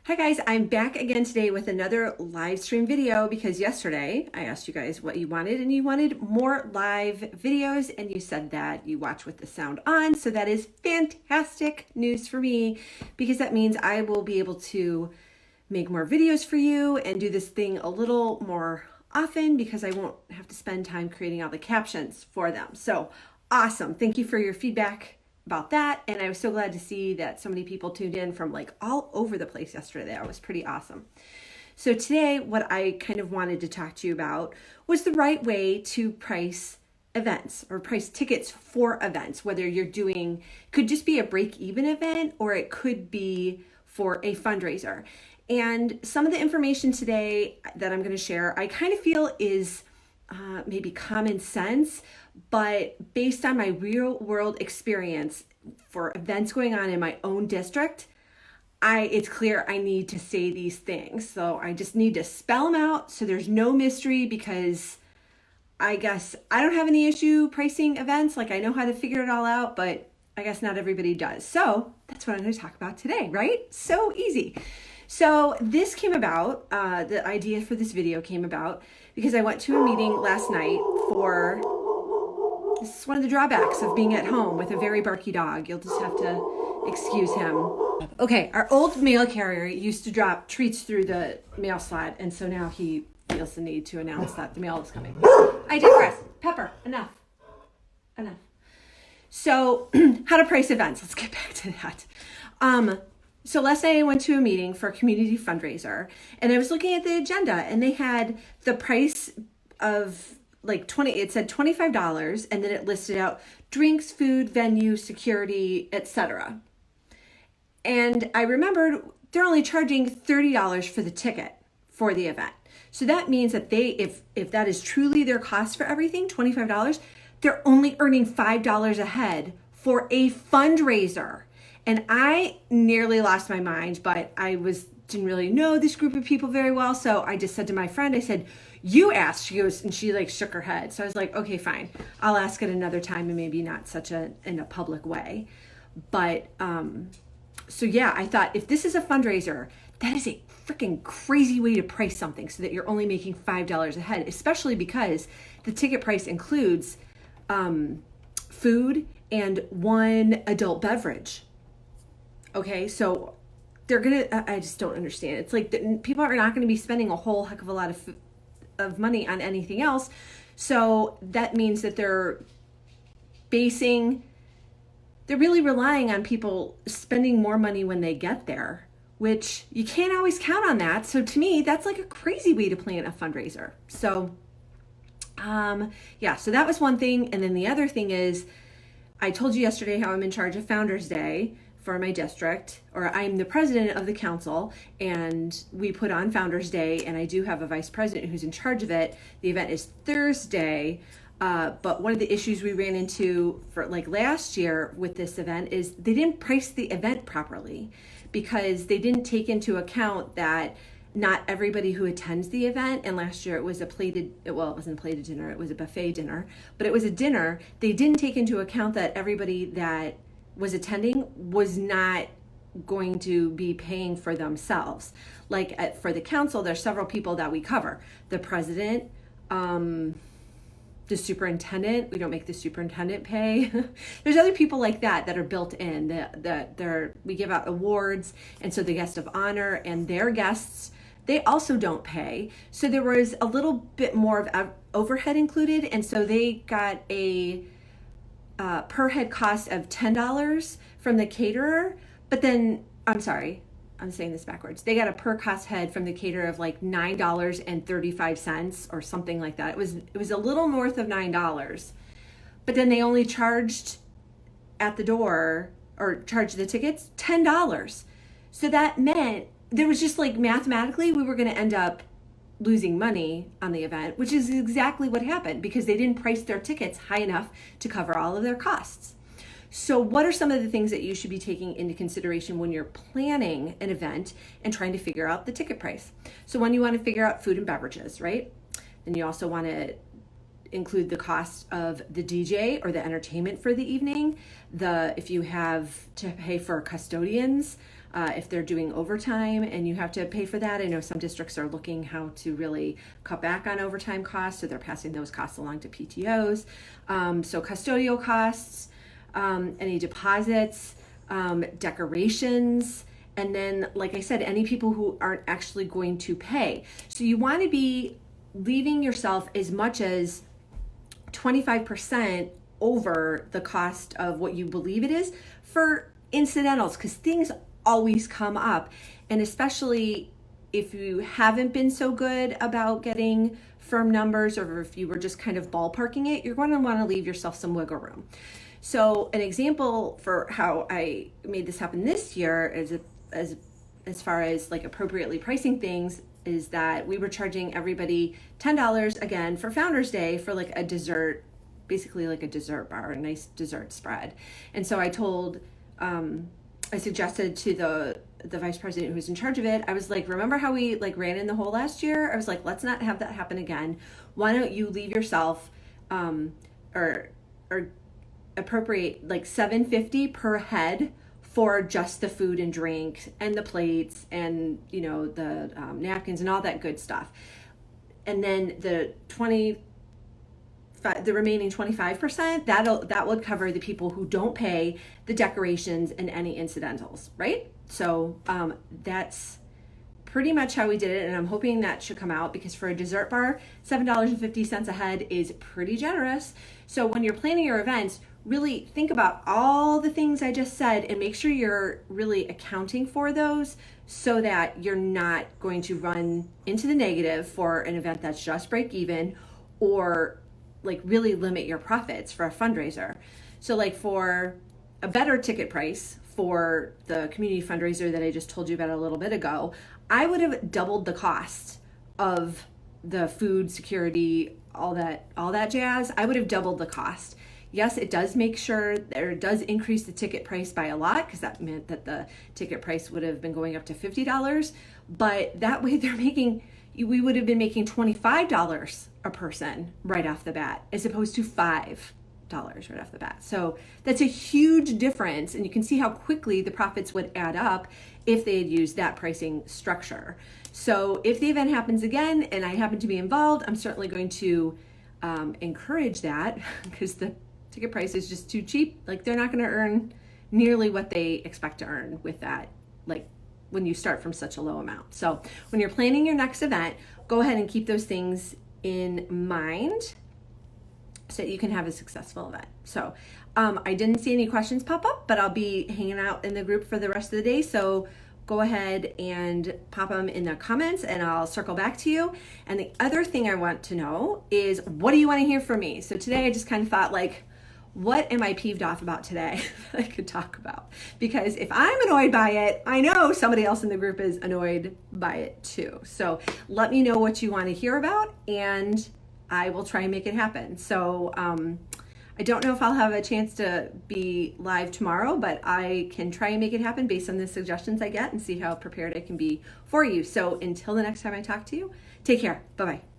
Hi guys, I'm back again today with another live stream video because yesterday I asked you guys what you wanted and you wanted more live videos and you said that you watch with the sound on. So that is fantastic news for me because that means I will be able to make more videos for you and do this thing a little more often because I won't have to spend time creating all the captions for them. So awesome. Thank you for your feedback about that, and I was so glad to see that so many people tuned in from like all over the place yesterday. That was pretty awesome. So today what I kind of wanted to talk to you about was the right way to price events or price tickets for events, whether you're doing, could just be a break-even event or it could be for a fundraiser. And some of the information today that I'm going to share, I kind of feel is maybe common sense, but based on my real world experience for events going on in my own district, it's clear I need to say these things. So I just need to spell them out so there's no mystery, because I guess I don't have any issue pricing events. Like, I know how to figure it all out, but I guess not everybody does. So that's what I'm going to talk about today, right? So easy. So this came about, the idea for this video came about because I went to a meeting last night for, this is one of the drawbacks of being at home with a very barky dog. You'll just have to excuse him. Okay, our old mail carrier used to drop treats through the mail slot, and so now he feels the need to announce that the mail is coming. I digress. Pepper, enough. So how to price events. Let's get back to that. So last night I went to a meeting for a community fundraiser, and I was looking at the agenda, and they had the price of like it said $25, and then it listed out drinks, food, venue, security, etc. And I remembered they're only charging $30 for the ticket for the event. So that means that they, if that is truly their cost for everything, $25, they're only earning $5 a head for a fundraiser. And I nearly lost my mind, but didn't really know this group of people very well. So I just said to my friend, I said, you asked. She goes, and she like shook her head. So I was like, okay, fine. I'll ask it another time and maybe not in a public way. But so yeah, I thought if this is a fundraiser, that is a freaking crazy way to price something so that you're only making $5 a head, especially because the ticket price includes food and one adult beverage. Okay, so I just don't understand. It's like people are not going to be spending a whole heck of a lot of money on anything else. So that means that they're really relying on people spending more money when they get there, which you can't always count on that. So to me, that's like a crazy way to plan a fundraiser. So yeah, so that was one thing. And then the other thing is, I told you yesterday how I'm in charge of Founders Day for my district, or I'm the president of the council, and we put on Founders Day, and I do have a vice president who's in charge of it. The event is Thursday, but one of the issues we ran into for like last year with this event is they didn't price the event properly because they didn't take into account that not everybody who attends the event, and last year it was it wasn't a plated dinner, it was a buffet dinner, but it was a dinner. They didn't take into account that everybody that was attending was not going to be paying for themselves. Like for the council, there's several people that we cover. The president, the superintendent, we don't make the superintendent pay. There's other people like that are built in, we give out awards, and so the guest of honor and their guests, they also don't pay. So there was a little bit more of overhead included, and so they got a per head cost of $10 from the caterer, but then, I'm sorry, I'm saying this backwards. They got a per cost head from the caterer of like $9.35 or something like that. It was a little north of $9, but then they only charged at the door, or charged the tickets, $10. So that meant there was just like mathematically we were going to end up losing money on the event, which is exactly what happened because they didn't price their tickets high enough to cover all of their costs. So what are some of the things that you should be taking into consideration when you're planning an event and trying to figure out the ticket price? So one, you want to figure out food and beverages, right? Then you also want to include the cost of the DJ or the entertainment for the evening. If you have to pay for custodians, if they're doing overtime and you have to pay for that. I know some districts are looking how to really cut back on overtime costs, so they're passing those costs along to PTOs. So custodial costs, any deposits, decorations, and then, like I said, any people who aren't actually going to pay. So you want to be leaving yourself as much as 25% over the cost of what you believe it is for incidentals, because things always come up. And especially if you haven't been so good about getting firm numbers, or if you were just kind of ballparking it, you're going to want to leave yourself some wiggle room. So an example for how I made this happen this year is as far as like appropriately pricing things is that we were charging everybody $10 again for Founders Day for like a dessert, basically like a dessert bar, a nice dessert spread. And so I told, I suggested to the vice president who was in charge of it, I was like, remember how we like ran in the hole last year? I was like, let's not have that happen again. Why don't you leave yourself or appropriate like $7.50 per head for just the food and drink and the plates and, you know, the napkins and all that good stuff. And then the remaining 25%, that would cover the people who don't pay, the decorations and any incidentals, right? So that's pretty much how we did it, and I'm hoping that should come out, because for a dessert bar, $7.50 a head is pretty generous. So when you're planning your events, really think about all the things I just said and make sure you're really accounting for those so that you're not going to run into the negative for an event that's just break even, or like really limit your profits for a fundraiser. So like for a better ticket price for the community fundraiser that I just told you about a little bit ago, I would have doubled the cost of the food, security, all that jazz. I would have doubled the cost. Yes, it does make sure there does increase the ticket price by a lot, because that meant that the ticket price would have been going up to $50, but that way we would have been making $25 a person right off the bat, as opposed to $5 right off the bat. So that's a huge difference, and you can see how quickly the profits would add up if they had used that pricing structure. So if the event happens again and I happen to be involved, I'm certainly going to encourage that, because the ticket price is just too cheap. Like, they're not going to earn nearly what they expect to earn with that, like when you start from such a low amount. So when you're planning your next event, go ahead and keep those things in mind so that you can have a successful event. So I didn't see any questions pop up, but I'll be hanging out in the group for the rest of the day. So go ahead and pop them in the comments and I'll circle back to you. And the other thing I want to know is, what do you want to hear from me? So today I just kind of thought, like, what am I peeved off about today that I could talk about? Because if I'm annoyed by it, I know somebody else in the group is annoyed by it too. So let me know what you want to hear about, and I will try and make it happen. So I don't know if I'll have a chance to be live tomorrow, but I can try and make it happen based on the suggestions I get and see how prepared I can be for you. So until the next time I talk to you, take care. Bye-bye.